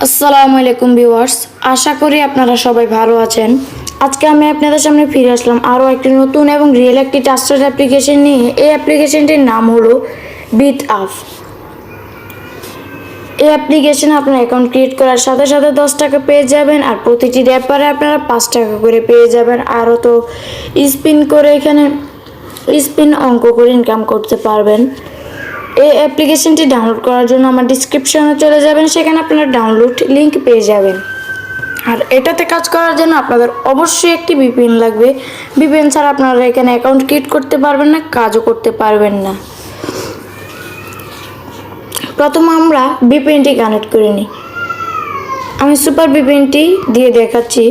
আসসালামু আলাইকুম ভিউয়ার্স, আশা করি আপনারা সবাই ভালো আছেন। আজকে আমি আপনাদের সামনে ফিরে আসলাম আরও একটি নতুন এবং রিয়েল একটি ট্রাস্টেড অ্যাপ্লিকেশন নিয়ে। এই অ্যাপ্লিকেশনটির নাম হলো বিটআপ। এই অ্যাপ্লিকেশনে আপনার অ্যাকাউন্ট ক্রিয়েট করার সাথে সাথে 10 টাকা পেয়ে যাবেন, আর প্রতিটি র্যাপারে আপনারা 5 টাকা করে পেয়ে যাবেন। আরও তো স্পিন করে এখানে স্পিন অঙ্ক করে ইনকাম করতে পারবেন। এই অ্যাপ্লিকেশনটি ডাউনলোড করার জন্য আমার ডিসক্রিপশনে চলে যাবেন, সেখানে আপনারা ডাউনলোড লিংক পেয়ে যাবেন। আর এটাতে কাজ করার জন্য আপনাদের অবশ্যই একটি ভিপিএন লাগবে। ভিপিএন ছাড়া আপনারা এখানে অ্যাকাউন্ট ক্রিয়েট করতে পারবেন না, কাজও করতে পারবেন না। প্রথমে আমরা ভিপিএনটি কানেক্ট করে নিই। আমি সুপার ভিপিএনটি দিয়ে দেখাচ্ছি।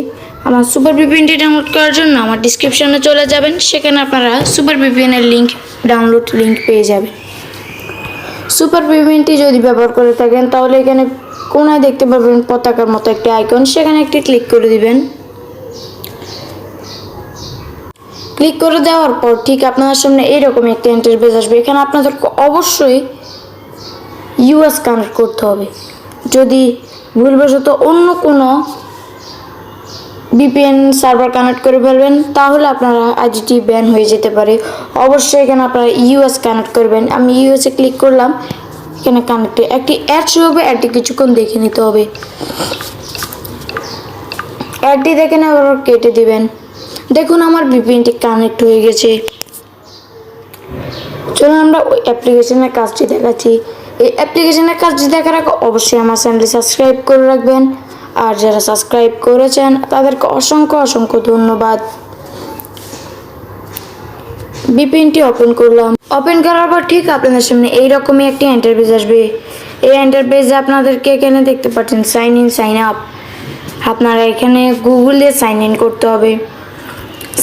আমার সুপার ভিপিএনটি ডাউনলোড করার জন্য আমার ডিসক্রিপশনে চলে যাবেন, সেখানে আপনারা সুপার ভিপিএনের লিংক ডাউনলোড লিংক পেয়ে যাবেন। সুপার ভিপিএনটি যদি ব্যবহার করে থাকেন তাহলে এখানে কোনায় দেখতে পাবেন পতাকার মতো একটি আইকন, সেখানে একটি ক্লিক করে দিবেন। ক্লিক করে দেওয়ার পর ঠিক আপনার সামনে এইরকম একটা ইন্টারফেস আসবে। এখানে আপনাদেরকে অবশ্যই ইউএস কানেক্ট করতে হবে। যদি ভুলবশত অন্য কোনো ভিপিএন সার্ভার কানেক্ট করে ফেলবেন তাহলে আপনারা আইডিটি ব্যান হয়ে যেতে পারে। অবশ্যই এখানে আপনারা ইউএস কানেক্ট করবেন। আমি ইউএসএ ক্লিক করলাম, এখানে কানেক্টে একটি অ্যাড শো হবে। অ্যাডটি কিছুক্ষণ দেখে নিতে হবে। অ্যাডটি দেখে নেওয়ার পর কেটে দিবেন। দেখুন আমার ভিপিএনটি কানেক্ট হয়ে গেছে। চলুন আমরা ওই অ্যাপ্লিকেশনের কাজটি দেখাচ্ছি। এই অ্যাপ্লিকেশনের কাজটি দেখার আগে অবশ্যই আমার চ্যানেলটি সাবস্ক্রাইব করে রাখবেন। আর যারা সাবস্ক্রাইব করেছেন তাদেরকে অসংখ্য অসংখ্য ধন্যবাদ। ভিপিএনটি ওপেন করলাম। ওপেন করার পর ঠিক আপনাদের সামনে এইরকমই একটি ইন্টারফেস আসবে। এই ইন্টারফেসে আপনাদেরকে এখানে দেখতে পাচ্ছেন সাইন ইন সাইন আপ। আপনারা এখানে গুগলে সাইন ইন করতে হবে।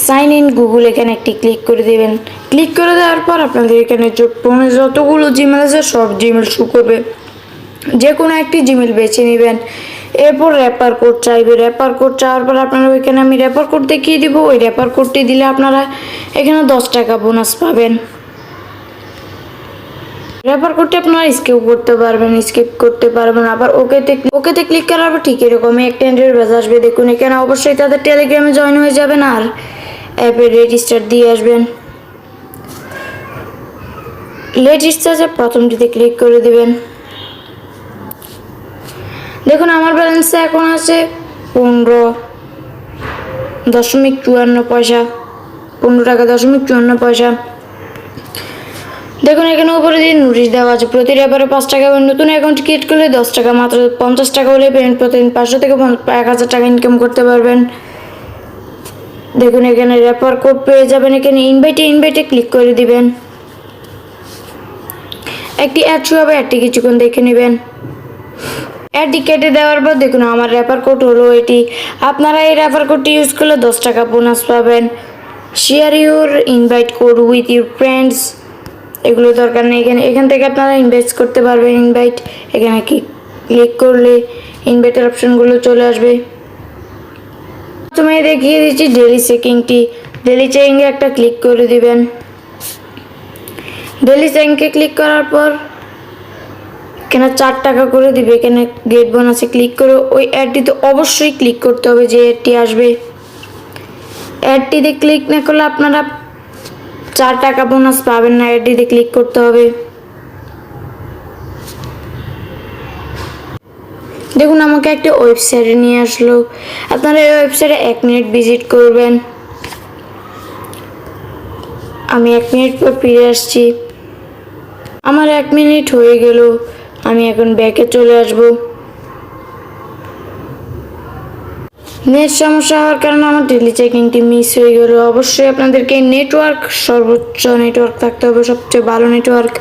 সাইন ইন গুগল এখানে একটি ক্লিক করে দেবেন। ক্লিক করে দেওয়ার পর আপনাদের এখানে ফোনে যতগুলো জিমেল আছে সব জিমেল শো করবে। যে কোনো একটি জিমেল বেছে নেবেন। এরপর রেফার কোড চাইবে। রেফার কোড চাওয়ার পর আপনারা ওইখানে আমি রেফার কোড দেখিয়ে দিব। ওই রেফার কোডটি দিলে আপনারা এখানে 10 টাকা বোনাস পাবেন। রেফার কোডটি আপনারা স্কিপ করতে পারবেন, স্কিপ করতে পারবেন। আবার ওকেতে ক্লিক করার পর ঠিক এরকমই একটা ইন্টারফেস আসবে। দেখুন এখানে অবশ্যই তাদের টেলিগ্রামে জয়েন হয়ে যাবেন আর অ্যাপে রেজিস্টার দিয়ে আসবেন। রেজিস্টারে প্রথমটিতে ক্লিক করে দিবেন। দেখুন আমার ব্যালেন্সে এখন আছে 15.54 পয়সা, 15 টাকা 54 দেখুন এখানে উপরে দিয়ে নোটিশ দেওয়া আছে প্রতি রেফারে 5 টাকা এবং নতুন অ্যাকাউন্ট ক্রিয়েট করলে 10 টাকা, মাত্র 50 টাকা হলে পেমেন্ট প্রতিদিন 500 থেকে 1000 টাকা ইনকাম করতে পারবেন। দেখুন এখানে রেফার কোড পেয়ে যাবেন। এখানে ইনভাইটে ক্লিক করে দিবেন। একটি অ্যাড শো হবে, অ্যাডটি কিছুক্ষণ দেখে নেবেন। অ্যাডটি কেটে দেওয়ার পর দেখুন আমার রেফার কোড হলো এটি। আপনারা এই রেফার কোডটি ইউজ করলে 10 টাকা বোনাস পাবেন। Share your invite code with your friends, এগুলো দরকার নেই। এখান থেকে আপনারা ইনভাইট করতে পারবেন। ইনভাইট এখানে ক্লিক করলে ইনভাইটের অপশনগুলো চলে আসবে। প্রথমে দেখিয়ে দিচ্ছি ডেলি চেকিংটি। ডেলি চেকিংয়ে একটা ক্লিক করে দিবেন। ডেলি চেকিংকে ক্লিক করার পর এখানে 4 টাকা করে দিবে। এখানে গেট বোনাসে ক্লিক করে ওই অ্যাডটিতে অবশ্যই ক্লিক করতে হবে যে অ্যাডটি আসবে। অ্যাডটিতে ক্লিক না করলে আপনারা 4 টাকা বোনাস পাবেন না। অ্যাডটিতে ক্লিক করতে হবে। দেখুন আমাকে একটা ওয়েবসাইটে নিয়ে আসলো। আপনারা এই ওয়েবসাইটে 1 মিনিট ভিজিট করবেন। আমি 1 মিনিট পর ফিরে আসছি। আমার 1 মিনিট হয়ে গেল। আমি এখন ব্যাকে চলে আসব। নেট সমস্যা হওয়ার কারণে আমার ডেলি চেকিংটি মিস হয়ে গেল। অবশ্যই আপনাদেরকে নেটওয়ার্ক, সর্বোচ্চ নেটওয়ার্ক থাকতে হবে, সবচেয়ে ভালো নেটওয়ার্ক।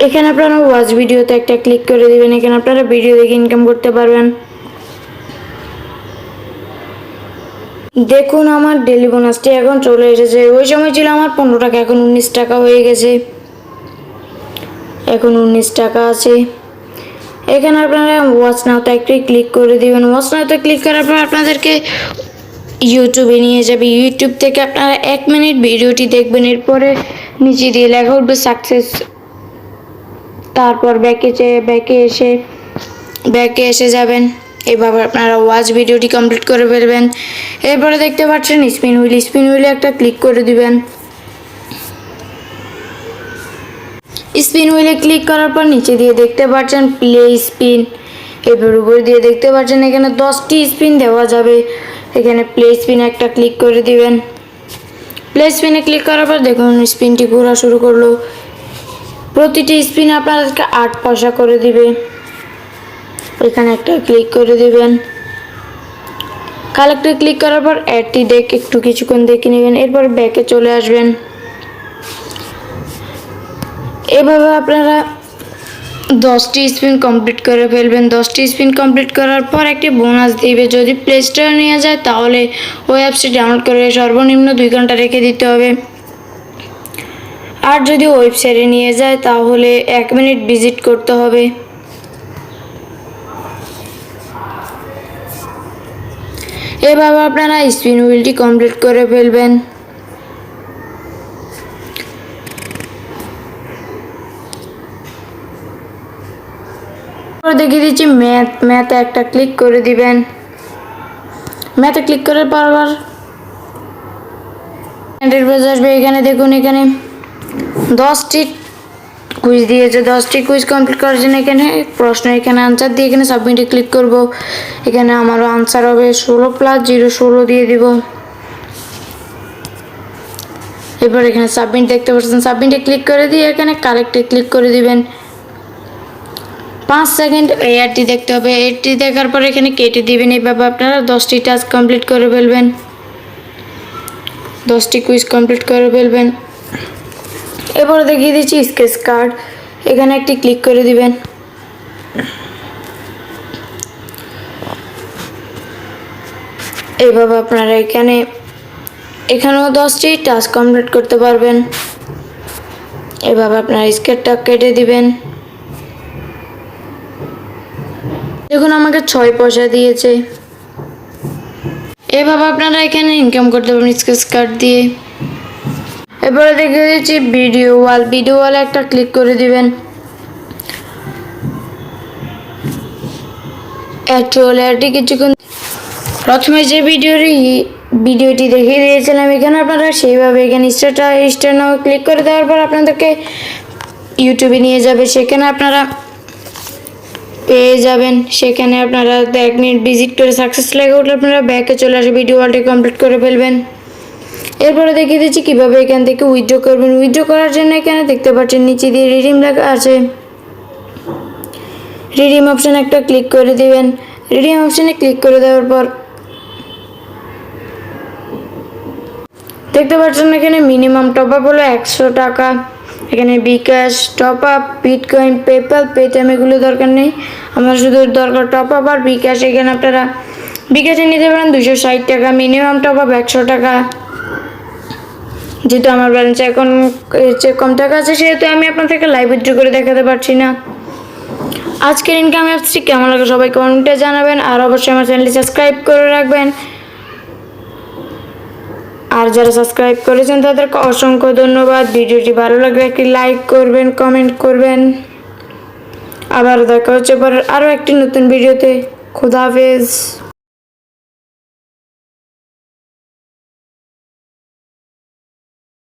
এখানে আপনারা ওয়াচ ভিডিওতে একটা ক্লিক করে দিবেন। এখানে আপনারা ভিডিও দেখে ইনকাম করতে পারবেন। দেখুন আমার ডেলি বোনাসটি এখন চলে এসেছে। ওই সময় ছিল আমার 15 টাকা, এখন 19 টাকা হয়ে গেছে। এখন 19 টাকা আছে। এখানে আপনারা ওয়াচ নাওতে একটু ক্লিক করে দিবেন। ওয়াচ নাওতে ক্লিক করার পর আপনাদেরকে ইউটিউবে নিয়ে যাবে। ইউটিউব থেকে আপনারা 1 মিনিট ভিডিওটি দেখবেন। এরপরে নিচে দিয়ে লেখা উঠবে সাকসেস। তারপর ব্যাকে এসে ব্যাকে এসে যাবেন। এইভাবে আপনারা ওয়াচ ভিডিওটি কমপ্লিট করে ফেলবেন। এরপরে দেখতে পাচ্ছেন স্পিন হুইলে একটা ক্লিক করে দিবেন। স্পিন হুইলে ক্লিক করার পর নিচে দিয়ে দেখতে পাচ্ছেন প্লে স্পিন। এরপর উপর দিয়ে দেখতে পাচ্ছেন এখানে 10টি স্পিন দেওয়া যাবে। এখানে প্লে স্পিন একটা ক্লিক করে দিবেন। প্লে স্পিনে ক্লিক করার পর দেখুন স্পিনটি ঘোরা শুরু করলো। প্রতিটি স্পিন আপনাদেরকে 8 পয়সা করে দিবে। এখানে একটা ক্লিক করে দিবেন। কালেক্টে ক্লিক করার পর অ্যাডটি একটু কিছুক্ষণ দেখে নেবেন। এরপর ব্যাকে চলে আসবেন। এভাবে আপনারা 10টি স্পিন কমপ্লিট করে ফেলবেন। 10টি স্পিন কমপ্লিট করার পর একটি বোনাস দিবে। যদি প্লে স্টোরে নিয়ে যায় তাহলে ওই অ্যাপসটি ডাউনলোড করে সর্বনিম্ন 2 ঘন্টা রেখে দিতে হবে। আর যদি ওয়েবসাইটে নিয়ে যায় তাহলে 1 মিনিট ভিজিট করতে হবে। এভাবে আপনারা স্পিন হুইলটি কমপ্লিট করে ফেলবেন। দেখিয়ে দিচ্ছি ম্যাথে একটা ক্লিক করে দিবেন। ম্যাথে ক্লিক করার পর আবার আসবে। এখানে দেখুন এখানে 10টি কুইজ দিয়েছে। 10টি কুইজ কমপ্লিট করার জন্য এখানে প্রশ্ন, এখানে আনসার দিয়ে এখানে সাবমিটে ক্লিক করব। এখানে আমারও আনসার হবে 16 + 0 16 দিয়ে দিব। এরপর এখানে সাবমিট দেখতে পাচ্ছেন। সাবমিটে ক্লিক করে দিয়ে এখানে কালেক্টে ক্লিক করে দিবেন। 5 সেকেন্ড এই অ্যাডটি দেখতে হবে। এটি দেখার পর এখানে কেটে দিবেন। এইভাবে আপনারা 10টি টাস্ক কমপ্লিট করে ফেলবেন। 10টি কুইজ কমপ্লিট করে ফেলবেন। এরপরে দেখিয়ে দিচ্ছি স্কেচ কার্ড। এখানে একটি ক্লিক করে দিবেন। এইভাবে আপনারা এখানেও 10টি টাস্ক কমপ্লিট করতে পারবেন। এভাবে আপনারা স্কেচটা কেটে দিবেন। দেখুন আমাকে 6 পয়সা দিয়েছে। এভাবে আপনারা এখানে ইনকাম করতে পারবেন স্কেচ কার্ড দিয়ে। এরপরে দেখিয়ে দিচ্ছি ভিডিও ওয়ালে একটা ক্লিক করে দিবেন। অ্যাডটি কিছুক্ষণ প্রথমে যে ভিডিওটি দেখিয়ে দিয়েছিলাম এখানে আপনারা সেইভাবে এখানে স্টার নাও ক্লিক করে দেওয়ার পর আপনাদেরকে ইউটিউবে নিয়ে যাবে। সেখানে আপনারা পেয়ে যাবেন। সেখানে আপনারা 1 মিনিট ভিজিট করে সাকসেস লেগে উঠলে আপনারা ব্যাকে চলে আসে ভিডিও ওয়ালটি কমপ্লিট করে ফেলবেন। এরপরে দেখিয়ে দিচ্ছি কীভাবে এখান থেকে উইথড্র করবেন। উইথড্র করার জন্য এখানে দেখতে পাচ্ছেন নিচে দিয়ে রিডিম লেখা আছে। রিডিম অপশানে একটা ক্লিক করে দিবেন। রিডিম অপশানে ক্লিক করে দেওয়ার পর দেখতে পাচ্ছেন এখানে মিনিমাম টপ আপ হলো 100 টাকা। এখানে bKash, top up, bitcoin, PayPal, Paytm এগুলো দরকার নেই। আমার শুধু দরকার টপ আপ আর বিকাশ। এখানে আপনারা বিকাশে নিতে পারেন 260 টাকা। মিনিমাম টপ আপ 100 টাকা। যেহেতু আমার ব্যালেন্সে এখন কম টাকা আছে সেহেতু আমি আপনাদেরকে লাইভ উইথড্র করে দেখাতে পারছি না। আজকের ইনকাম অ্যাপসটি কেমন লাগে সবাই কমেন্টে জানাবেন। আর অবশ্যই আমার চ্যানেলটি সাবস্ক্রাইব করে রাখবেন। আর যারা সাবস্ক্রাইব করেছেন তাদেরকে অসংখ্য ধন্যবাদ। ভিডিওটি ভালো লাগলে একটি লাইক করবেন, কমেন্ট করবেন। আবার দেখা হচ্ছে পরে আরও একটি নতুন ভিডিওতে। খোদা হাফেজ।